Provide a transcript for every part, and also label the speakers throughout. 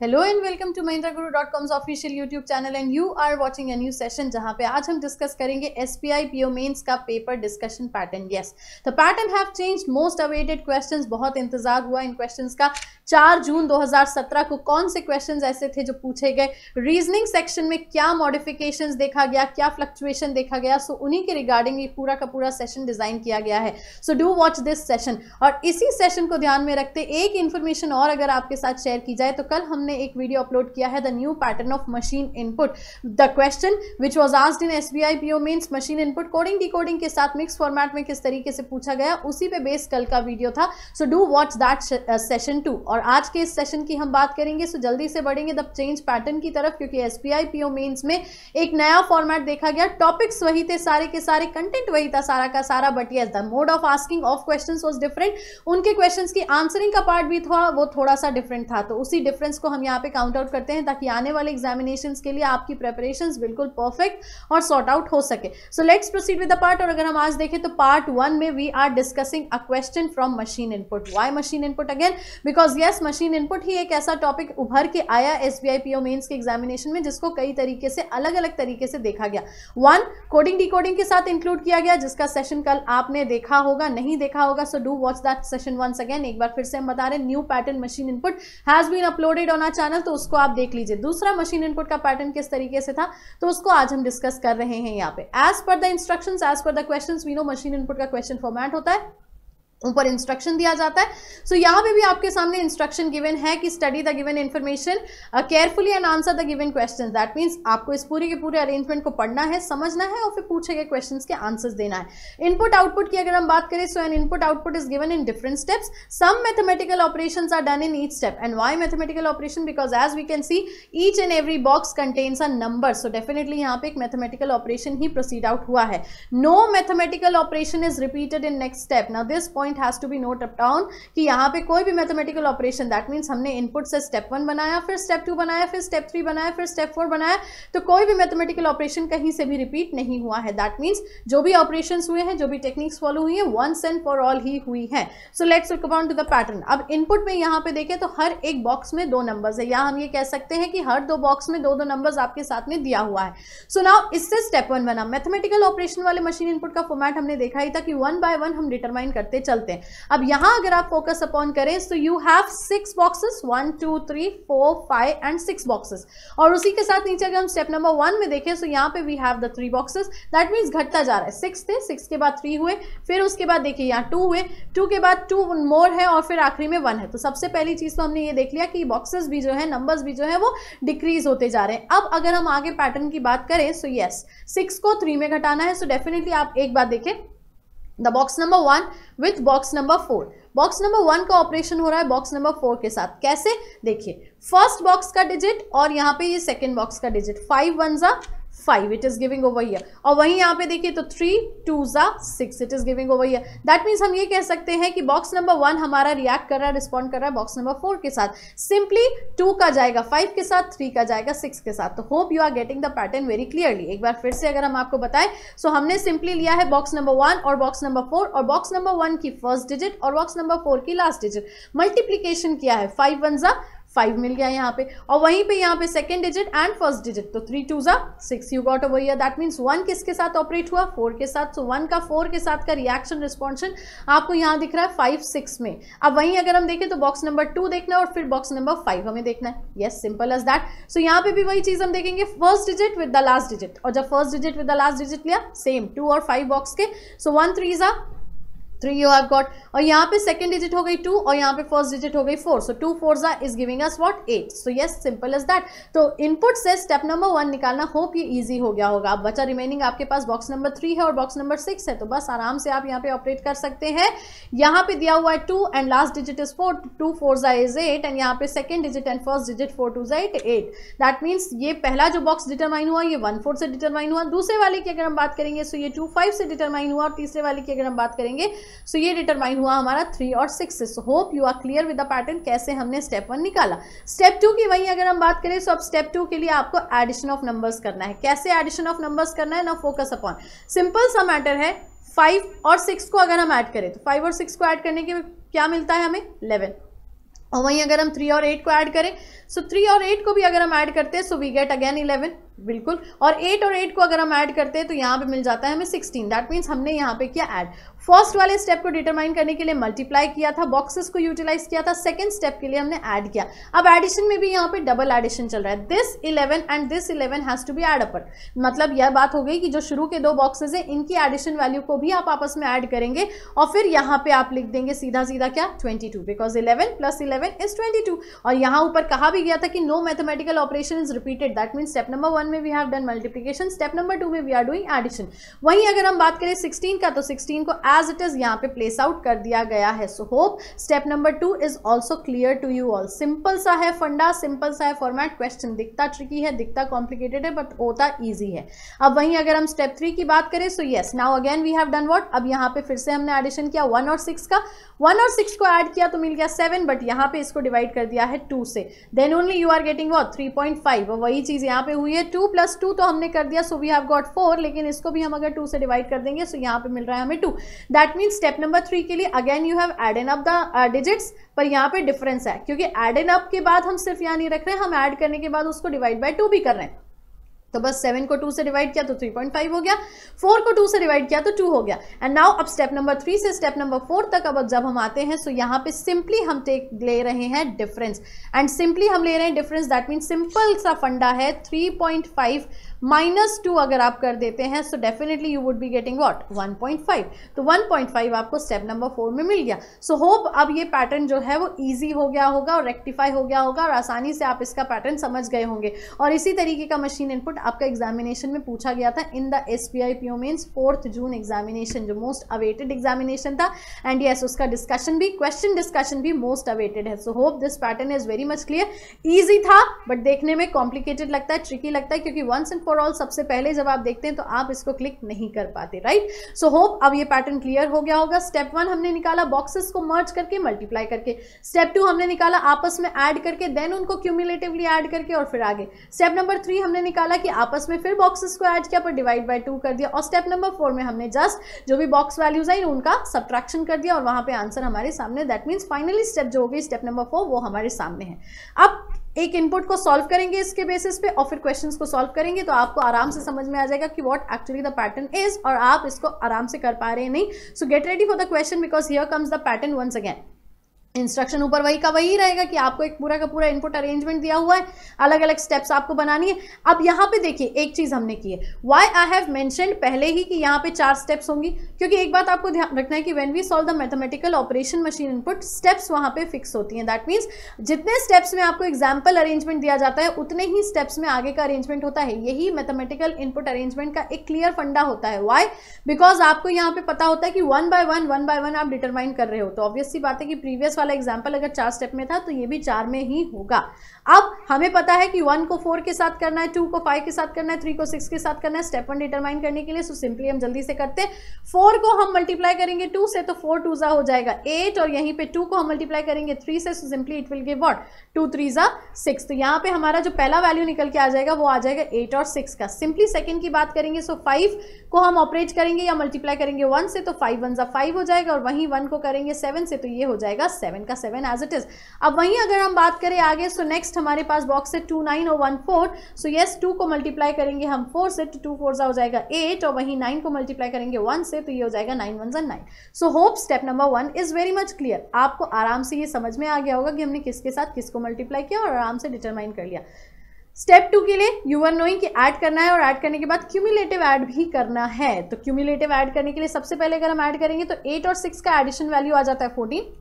Speaker 1: Hello and welcome to mahindraguru.com's official YouTube channel and you are watching a new session जहां पे आज हम discuss करेंगे SBI PO mains का paper discussion pattern. Yes, the pattern have changed, most awaited questions, बहुत इंतजार हुआ इन questions का। 4 जून 2017 को कौन से क्वेश्चंस ऐसे थे जो पूछे गए, रीजनिंग सेक्शन में क्या मॉडिफिकेशंस देखा गया, क्या फ्लक्चुएशन देखा गया, सो उन्हीं के रिगार्डिंग ये पूरा का पूरा सेशन डिजाइन किया गया है। सो डू वॉच दिस सेशन। और इसी सेशन को ध्यान में रखते एक इन्फॉर्मेशन और अगर आपके साथ शेयर की जाए तो कल हमने एक वीडियो अपलोड किया है, the new pattern of machine input, the question which was asked in SBI PO mains machine input coding decoding के साथ मिक्स फॉर्मेट में किस तरीके से पूछा गया, उसी पे बेस्ड कल का वीडियो था। सो डू वॉच दैट सेशन 2। और आज के इस सेशन की हम बात करेंगे, सो जल्दी से बढ़ेंगे द चेंज पैटर्न की तरफ, क्योंकि एसबीआई पीओ मेंस में एक नया फॉर्मेट देखा गया। टॉपिक्स वही थे सारे के सारे, कंटेंट वही था सारा का सारा, but yes the mode of asking of questions was different. उनके क्वेश्चंस की आंसरिंग का पार्ट भी था वो थोड़ा सा डिफरेंट था, तो उसी डिफरेंस को हम यहाँ पे काउंट आउट करते हैं ताकि आने वाले एग्जामिनेशंस के लिए आपकी प्रिपरेशंस बिल्कुल परफेक्ट और सॉर्ट आउट हो सके। So let's proceed with the part. और अगर हम आज देखें तो पार्ट 1 में we are discussing a question from machine input. Why machine input again? Because yes, machine input ही एक ऐसा टॉपिक उभर के आया एसबीआई पीओ मेंस के एग्जामिनेशन में जिसको कई तरीके से अलग अलग तरीके से देखा गया। 1 कोडिंग डिकोडिंग के साथ इंक्लूड किया गया, जिसका सेशन कल आपने देखा होगा, नहीं देखा होगा so do watch that session once again. एक बार फिर से हम बता रहे हैं, new pattern machine input has been uploaded on our channel, तो उसको आप देख लीजिए। दूसरा मशीन इनपुट का पैटर्न किस तरीके से था तो उसको आज हम डिस्कस कर रहे हैं यहाँ पे। As per the instructions, as per the questions, we know machine input का क्वेश्चन फॉर्मेट होता है, ऊपर इंस्ट्रक्शन दिया जाता है। सो यहाँ पे भी आपके सामने इंस्ट्रक्शन गिवन है कि study the given information carefully and answer the given questions. That means आपको इस पूरे के पूरे अरेंजमेंट को पढ़ना है, समझना है और फिर पूछे गए क्वेश्चंस के आंसर्स देना है। इनपुट आउटपुट की अगर हम बात करें, so an input output is given in different steps. Some mathematical operations are done in each step. And why mathematical operation? Because as we can see each and every box contains a number, so definitely यहाँ पे एक mathematical operation ही proceed out हुआ है। No mathematical operation is repeated in next step. Now this point has to be note down कि यहाँ पे कोई भी मैथमेटिकल ऑपरेशन, दैट मींस हमने इनपुट से स्टेप 1 बनाया, फिर स्टेप 2 बनाया, फिर स्टेप 3 बनाया, फिर स्टेप 4 बनाया, तो कोई भी मैथमेटिकल ऑपरेशन कहीं से भी रिपीट नहीं हुआ है। दैट मींस जो भी ऑपरेशंस हुए हैं, जो भी टेक्निक्स फॉलो हुई है, वंस एंड फॉर ऑल ही हुई है। So let's look upon to the pattern. अब इनपुट में यहाँ पे देखें तो हर एक बॉक्स में 2 नंबर्स है, या हम ये कह सकते हैं कि हर 2 बॉक्स में 2-2 नंबर्स आपके साथ में दिया हुआ है। सो नाउ इससे स्टेप 1 बना। मैथमेटिकल ऑपरेशन वाले मशीन इनपुट का फॉर्मेट हमने देखा ही था कि 1 बाय 1 हम डिटरमाइन करते चलते हैं। अब यहाँ अगर आप फोकस अपॉन करें, सो you have 6 boxes, 1 2 3 4 5 and 6 boxes. और उसी के साथ नीचे अगर हम स्टेप नंबर 1 में देखें, सो यहाँ पे we have the 3 boxes. That means घटता जा रहा है। 6 थे, 6 के बाद 3 हुए, फिर उसके बाद देखिए यहाँ 2 हुए, 2 के बाद 2 मोर है और फिर आखिरी में 1 है। तो सबसे पहली चीज तो हमने ये देख लिया कि बॉक्सेस भी जो है, नंबर्स भी जो है वो डिक्रीज होते जा रहे हैं। अब अगर हम आगे पैटर्न की बात करें, सो यस 6 को 3 में घटाना है। सो डेफिनेटली आप एक बात देखें, the box number 1 with box number 4। Box number 1 का ऑपरेशन हो रहा है बॉक्स नंबर 4 के साथ। कैसे? देखिए, फर्स्ट बॉक्स का डिजिट और यहाँ पे ये सेकंड बॉक्स का डिजिट, 5 1 जा 5 it is giving over here. और वहीं यहाँ पे देखिए तो 3 2 जा 6 it is giving over here. That means हम ये कह सकते हैं कि बॉक्स नंबर 1 हमारा रिएक्ट कर रहा है, रिस्पॉन्ड कर रहा है बॉक्स नंबर 4 के साथ। सिंपली 2 का जाएगा 5 के साथ, 3 का जाएगा 6 के साथ। तो hope you are getting the pattern very clearly. एक बार फिर से अगर हम आपको बताएं, सो हमने सिंपली लिया है बॉक्स नंबर 1 और बॉक्स नंबर 4, और बॉक्स नंबर 1 की फर्स्ट डिजिट और बॉक्स नंबर 4 की लास्ट डिजिट मल्टीप्लीकेशन किया है। 5 1 जा 5 मिल गया यहाँ पे, और वहीं पे यहाँ पे second digit and first digit, तो 3 2 जा 6 you got over here. That means 1 किसके साथ ऑपरेट हुआ? 4 के साथ। सो 1 का 4 के साथ का रिएक्शन रिस्पॉन्शन आपको यहाँ दिख रहा है 5 6 में। अब वहीं अगर हम देखें तो बॉक्स नंबर 2 देखना है और फिर बॉक्स नंबर 5 हमें देखना है। Yes, simple as that. So यहाँ पे भी वही चीज हम देखेंगे, first digit with the last digit, और जब first digit with the last digit लिया, सेम 2 और 5 बॉक्स के। सो 1 3 जा 3 यू हैव गॉट, और यहाँ पे सेकंड डिजिट हो गई 2 और यहाँ पे फर्स्ट डिजिट हो गई 4। सो 2 4 जा is giving us what 8। So yes, simple as that. तो इनपुट से स्टेप नंबर 1 निकालना, होप ये इजी हो गया होगा। अब बचा रिमेनिंग आपके पास बॉक्स नंबर 3 है और बॉक्स नंबर 6 है, तो बस आराम से आप यहाँ पे ऑपरेट कर सकते हैं। यहाँ पे दिया हुआ है 2 एंड लास्ट डिजिट इज 4, 2 4 जा इज 8, एंड यहाँ पे second digit and first digit 4 2 जा 8। दैट मीन्स ये पहला जो बॉक्स डिटरमाइन हुआ ये 1 4 से डिटरमाइन हुआ। दूसरे वाले की अगर हम बात करेंगे, सो ये 2 5 से डिटरमाइन हुआ, और तीसरे वाले की अगर हम बात करेंगे, सो ये डिटरमाइन हुआ हमारा 3 और 6 से। So hope you are clear with the pattern, कैसे हमने स्टेप 1 निकाला। स्टेप 2 की वहीं अगर हम बात करें, सो अब स्टेप 2 के लिए आपको एडिशन ऑफ नंबर्स करना है। कैसे एडिशन ऑफ नंबर्स करना है? ना फोकस अपॉन, सिंपल सा मैटर है। 5 और 6 को अगर हम ऐड करें तो 5 और 6 को ऐड करने के क्या मिलता है हमें? 11। और वहीं अगर हम 3 और 8 को ऐड करें सो 3 और 8 को भी अगर हम ऐड करते हैं सो वी गेट अगेन 11, बिल्कुल, और 8 और 8 को अगर हम ऐड करते हैं तो यहाँ पे मिल जाता है हमें 16। दैट मीन्स हमने यहाँ पे किया ऐड। फर्स्ट वाले स्टेप को डिटरमाइन करने के लिए मल्टीप्लाई किया था, बॉक्सेस को यूटिलाइज किया था, सेकंड स्टेप के लिए हमने ऐड किया। अब एडिशन में भी यहाँ पे डबल एडिशन चल रहा है, this 11 and this 11 has to be add upper. मतलब यह बात हो गई कि जो शुरू के 2 बॉक्सेस है इनकी एडिशन वैल्यू को भी आप आपस में ऐड करेंगे और फिर यहाँ पे आप लिख देंगे सीधा सीधा क्या 22, बिकॉज 11 + 11 इज 22। और यहाँ ऊपर कहा भी गया था कि no mathematical operation is repeated, that means step number 1 में we have done multiplication, step number 2 में वी आर डूइंग एडिशन। वहीं अगर हम बात करें 16 का तो 16 को एज इट इज यहाँ पे प्लेस आउट कर दिया गया है। So hope step number 2 is also clear to you all. Simple सा है फंडा, सिंपल सा है फॉर्मेट, क्वेश्चन दिखता ट्रिकी है, दिखता कॉम्प्लिकेटेड है, बट होता ईजी है। अब वहीं अगर हम स्टेप 3 की बात करें so yes, now again we have done what, अब यहाँ पे फिर से हमने एडिशन किया 1 और 6 का, 1 और 6 को ऐड किया तो मिल गया 7, बट यहाँ पे इसको डिवाइड कर दिया है 2 से, then only you are getting what 3.5। और वही चीज यहाँ पे हुई है, 2 + 2 तो हमने कर दिया, सो वी हैव गॉट 4, लेकिन इसको भी हम अगर 2 से डिवाइड कर देंगे सो यहाँ पे मिल रहा है हमें 2। दैट मीन्स स्टेप नंबर 3 के लिए again you have added up the digits, पर यहाँ पे डिफरेंस है क्योंकि एडन अप के बाद हम सिर्फ यहाँ नहीं रख रहे हैं, हम ऐड करने के बाद उसको डिवाइड बाय 2 भी कर रहे हैं। तो बस 7 को 2 से डिवाइड किया तो 3.5 हो गया, 4 को 2 से डिवाइड किया तो 2 हो गया। एंड नाउ अब स्टेप नंबर 3 से स्टेप नंबर 4 तक अब जब हम आते हैं सो यहाँ पे सिंपली हम ले रहे हैं डिफरेंस, एंड सिंपली हम ले रहे हैं डिफरेंस, दैट मीन सिंपल सा फंडा है, 3.5 -2 अगर आप कर देते हैं so definitely you would be getting what 1.5। तो 1.5 आपको स्टेप नंबर 4 में मिल गया। सो होप अब ये पैटर्न जो है वो इजी हो गया होगा और रेक्टिफाई हो गया होगा और आसानी से आप इसका पैटर्न समझ गए होंगे। और इसी तरीके का मशीन इनपुट आपका एग्जामिनेशन में पूछा गया था in the SBI PO mains 4th June examination, जो मोस्ट अवेटेड एग्जामिनेशन था। एंड यस, उसका डिस्कशन भी, क्वेश्चन डिस्कशन भी मोस्ट अवेटेड है। So hope this pattern is very much clear. Easy था बट देखने में कॉम्प्लिकेटेड लगता है, ट्रिकी लगता है, क्योंकि वंस एंड फॉर ऑल सबसे पहले जब आप देखते हैं तो आप इसको क्लिक नहीं कर पाते, राइट। सो होप अब ये पैटर्न क्लियर हो गया होगा। स्टेप 1 हमने निकाला बॉक्सेस को मर्ज करके मल्टीप्लाई करके, स्टेप 2 हमने निकाला आपस में ऐड करके, देन उनको क्यूमुलेटिवली ऐड करके और फिर आगे। स्टेप नंबर 3 हमने निकाला कि आपस में फिर बॉक्सेस को ऐड किया पर डिवाइड बाय 2 कर दिया, और स्टेप नंबर 4 में हमने जस्ट जो भी बॉक्स वैल्यूज आई उनका सब्ट्रैक्शन कर दिया और वहां पे आंसर हमारे सामने। दैट मीन्स फाइनली स्टेप जो होगी स्टेप नंबर 4 वो हमारे सामने है। अब एक इनपुट को सॉल्व करेंगे इसके बेसिस पे और फिर क्वेश्चंस को सॉल्व करेंगे तो आपको आराम से समझ में आ जाएगा कि what actually the pattern is, और आप इसको आराम से कर पा रहे हैं नहीं। So get ready for the question because here comes the pattern once again. Instruction ऊपर वही का वही रहेगा कि आपको एक पूरा का पूरा इनपुट अरेंजमेंट दिया हुआ है, अलग अलग स्टेप्स आपको बनानी है। अब यहाँ पे देखिए एक चीज हमने की है, व्हाई आई हैव मेंशन्ड पहले ही कि यहाँ पे 4 स्टेप्स होंगी, क्योंकि एक बात आपको ध्यान रखना है कि when we solve the mathematical operation machine input steps वहाँ पे फिक्स होती हैं। दैट मीन्स जितने स्टेप्स में आपको एग्जाम्पल अरेंजमेंट दिया जाता है उतने ही स्टेप्स में आगे का अरेंजमेंट होता है। यही मैथमेटिकल इनपुट अरेंजमेंट का एक क्लियर फंडा होता है। व्हाई? बिकॉज आपको यहाँ पे पता होता है कि 1 by 1 आप डिटरमाइन कर रहे हो। तो ऑब्वियस सी बात है कि प्रीवियस वाला एग्जाम्पल अगर 4 स्टेप में था तो ये भी 4 में ही होगा। अब हमें पता है कि 1 को 4 के साथ करना है, 2 को 5 के साथ करना है, 3 को 6 के साथ करना है स्टेप 1 डिटरमाइन करने के लिए। सो सिंपली हम जल्दी से करते हैं, 4 को हम मल्टीप्लाई करेंगे 2 से तो 4 2 हो जाएगा 8, और यहीं पे 2 को हम मल्टीप्लाई करेंगे 3 से, so simply it will give what 2 3 6। तो यहाँ पे हमारा जो पहला वैल्यू निकल के आ जाएगा वो आ जाएगा 8 और 6 का। सिंपली सेकंड की बात करेंगे सो 5 को हम ऑपरेट करेंगे या मल्टीप्लाई करेंगे 1 से तो 5 1 5 हो जाएगा, और वहीं 1 को करेंगे 7 से तो ये हो जाएगा 7 का 7 एज इट इज। अब वहीं अगर हम बात करें आगे सो नेक्स्ट हमारे पास बॉक्स है 2 9 और 1 4। सो यस 2 को मल्टीप्लाई करेंगे हम 4 से तो 2 4 हो जाएगा 8, और वहीं 9 को मल्टीप्लाई करेंगे 1 से तो ये हो जाएगा 9 1 9। सो hope step number 1 is very much clear. आपको आराम से ये समझ में आ गया होगा कि हमने किसके साथ किसको मल्टीप्लाई किया और आराम से डिटरमाइन कर लिया। स्टेप 2 के लिए यू आर नोइंग कि ऐड करना है और ऐड करने के बाद क्यूमुलेटिव ऐड भी करना है। तो क्यूमुलेटिव ऐड करने के लिए सबसे पहले अगर हम ऐड करेंगे तो 8 और 6 का एडिशन वैल्यू आ जाता है 14,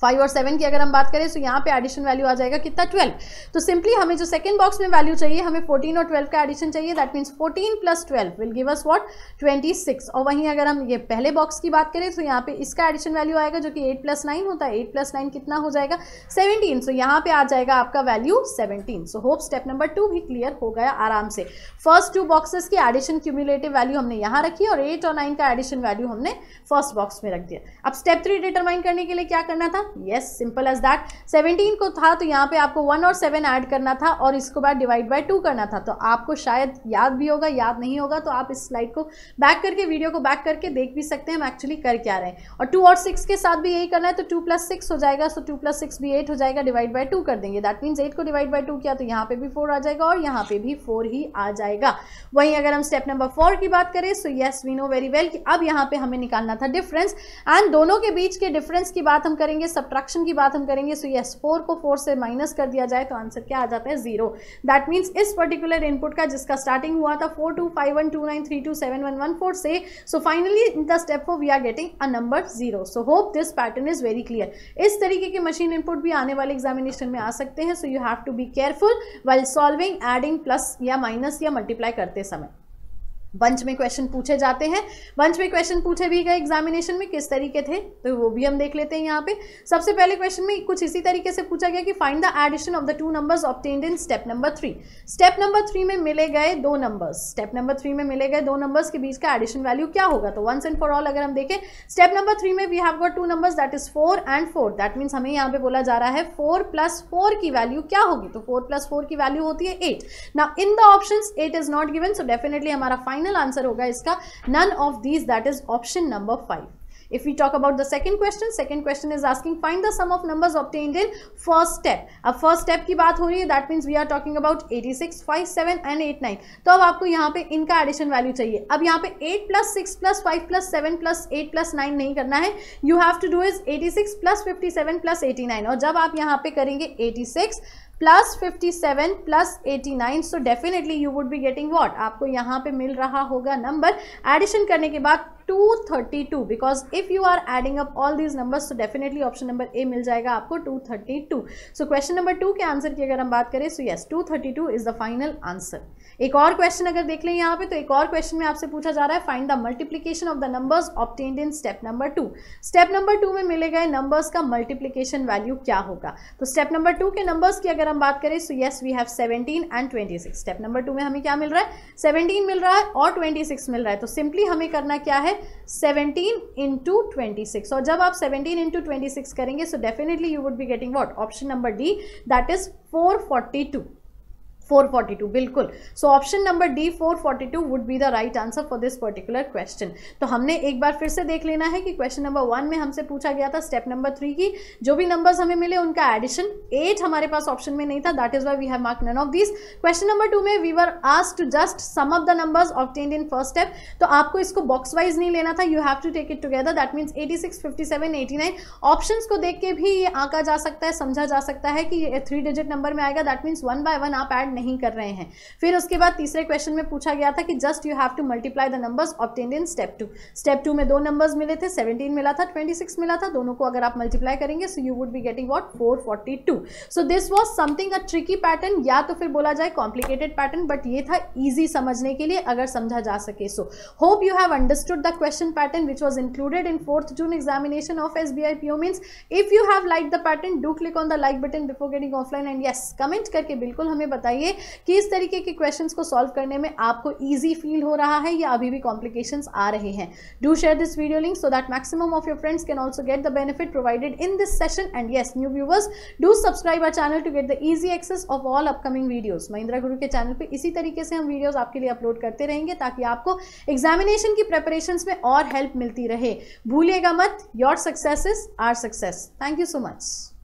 Speaker 1: 5 और 7 की अगर हम बात करें तो यहाँ पे एडिशन वैल्यू आ जाएगा कितना 12। तो सिंपली हमें जो सेकंड बॉक्स में वैल्यू चाहिए हमें 14 और 12 का एडिशन चाहिए। That means 14 + 12 will give us what 26। और वहीं अगर हम ये पहले बॉक्स की बात करें तो यहाँ पे इसका एडिशन वैल्यू आएगा जो कि 8 + 9 होता है। 8 + 9 कितना हो जाएगा 17। सो यहाँ पे आ जाएगा आपका वैल्यू 17। सो होप स्टेप नंबर 2 भी क्लियर हो गया आराम से। फर्स्ट 2 बॉक्सेस की एडिशन क्यूमुलेटिव वैल्यू हमने यहाँ रखी और 8 और 9 का एडिशन वैल्यू हमने फर्स्ट बॉक्स में रख दिया। अब स्टेप 3 डिटरमाइन करने के लिए क्या करना था, यस, सिंपल एज दैट। 17 को था तो यहाँ पे आपको 1 और 7 ऐड करना था और इसको बाद डिवाइड बाय 2 करना था। तो आपको शायद याद भी होगा, याद नहीं होगा तो आप इस स्लाइड को बैक करके, वीडियो को बैक करके देख भी सकते हैं हम एक्चुअली कर क्या रहे हैं। और 2 और 6 के साथ भी यही करना है, तो 2 + 6 हो जाएगा, सो 2 + 6 भी 8 हो जाएगा, डिवाइड बाय 2 कर देंगे। दैट मीन्स 8 को डिवाइड बाय 2 किया तो यहाँ पे भी 4 आ जाएगा और यहाँ पे भी 4 ही आ जाएगा। वहीं अगर हम स्टेप नंबर 4 की बात करें, so yes we know very well कि अब यहाँ पे हमें निकालना था डिफरेंस, एंड दोनों के बीच के डिफरेंस की बात हम करेंगे, सब्ट्रैक्शन की बात हम करेंगे। सो यस 4 को 4 से माइनस कर दिया जाए तो आंसर क्या आ जाता है, 0। दैट मीन्स इस पर्टिकुलर इनपुट का जिसका स्टार्टिंग हुआ था 425129327114 से, so finally in the step 4 we are getting a number 0। So hope this pattern is very clear. इस तरीके के मशीन इनपुट भी आने वाले एग्जामिनेशन में आ सकते हैं, so you have to be careful while solving, adding, plus या माइनस या मल्टीप्लाई करते समय। बंच में क्वेश्चन पूछे जाते हैं, बंच में क्वेश्चन पूछे भी गए एग्जामिनेशन में, किस तरीके थे तो वो भी हम देख लेते हैं यहाँ पे। सबसे पहले क्वेश्चन में कुछ इसी तरीके से पूछा गया कि find the addition of the 2 numbers obtained in step number 3। Step number 3 में मिले गए 2 नंबर्स, स्टेप नंबर 3 में मिले गए 2 नंबर्स के बीच का एडिशन वैल्यू क्या होगा। तो वंस एंड फॉर ऑल अगर हम देखें स्टेप नंबर 3 में we have got 2 numbers that is 4 and 4। That means हमें यहाँ पे बोला जा रहा है 4 + 4 की वैल्यू क्या होगी, तो 4 + 4 की वैल्यू होती है 8। Now in the options 8 is not given, so definitely हमारा फाइनल आंसर होगा इसका none of these, that is option number 5. If we talk about the second question is asking find the sum of numbers obtained in first step. अब first step की बात हो रही है, that means we are talking about 86, 5, 7 and 8, 9। तो अब आपको यहाँ पे इनका एडिशन वैल्यू चाहिए। अब यहाँ पे 8 + 6 + 5 + 7 + 8 + 9 नहीं करना है, you have to do is 86 + 57 + 89। और जब आप यहाँ पे करेंगे 86 + 57 + 89, so definitely you would be getting what, आपको यहाँ पे मिल रहा होगा नंबर एडिशन करने के बाद 232, because if you are adding up all these numbers, तो डेफिनेटली ऑप्शन नंबर ए मिल जाएगा आपको 232। सो क्वेश्चन नंबर 2 के आंसर की अगर हम बात करें, so yes 232 is the final answer. एक और क्वेश्चन अगर देख लें यहाँ पे, तो एक और क्वेश्चन में आपसे पूछा जा रहा है find the multiplication of the numbers obtained in step number 2। Step number 2 में मिले गए नंबर्स का मल्टीप्लीकेशन वैल्यू क्या होगा। तो स्टेप नंबर 2 के नंबर्स की अगर हम बात करें, so yes we have 17 and 26। Step number 2 में हमें क्या मिल रहा है, 17 मिल रहा है और 26 मिल रहा है। तो सिंपली हमें करना क्या है, 17 × 26। और जब आप 17 × 26 करेंगे, so definitely you would be getting what, option number D, that is 442। 442 बिल्कुल। So option number D 442 would be the right answer for this particular question. तो हमने एक बार फिर से देख लेना है कि क्वेश्चन नंबर 1 में हमसे पूछा गया था स्टेप नंबर 3 की जो भी नंबर्स हमें मिले उनका एडिशन। 8 हमारे पास ऑप्शन में नहीं था, that is why we have marked none of these. Question number 2 में we were asked to just sum up the numbers obtained in first step. तो आपको इसको बॉक्स वाइज नहीं लेना था, you have to take it together. That means 86, 57, 89 options को देख के भी ये आंका जा सकता है, समझा जा सकता है कि ये 3 डिजिट नंबर में आएगा। दैट मीन्स 1 by 1 आप ऐड नहीं कर रहे हैं। फिर उसके बाद तीसरे क्वेश्चन में पूछा गया था कि just you have to multiply the numbers obtained in step 2। Step 2 में 2 नंबर्स मिले थे, 17 मिला था, 26 मिला था। दोनों को अगर आप मल्टीप्लाई करेंगे, so you would be getting what, 442। So this was something a tricky pattern, या तो फिर बोला जाए कॉम्प्लिकेटेड पैटर्न, बट ये था इजी समझने के लिए अगर समझा जा सके। सो hope you have understood the question pattern which was included in 4th June examination of SBI PO Mains। If you have like the pattern, do click on the like button before getting offline, and yes comment करके बिल्कुल हमें बताइए कि इस तरीके के questions को solve करने में आपको इजी फील हो रहा है या अभी भी कॉम्प्लिकेशंस आ रहे हैं। Do share this video link so that maximum of your friends can also get the benefit provided in this session. And yes new viewers, do subscribe our channel to get the easy access of all upcoming videos. Mahindra Guru के channel पे इसी तरीके से हम videos आपके लिए upload करते रहेंगे ताकि आपको एग्जामिनेशन की प्रिपरेशंस में और हेल्प मिलती रहे। भूलिएगा मत, your success is our success. Thank you so much.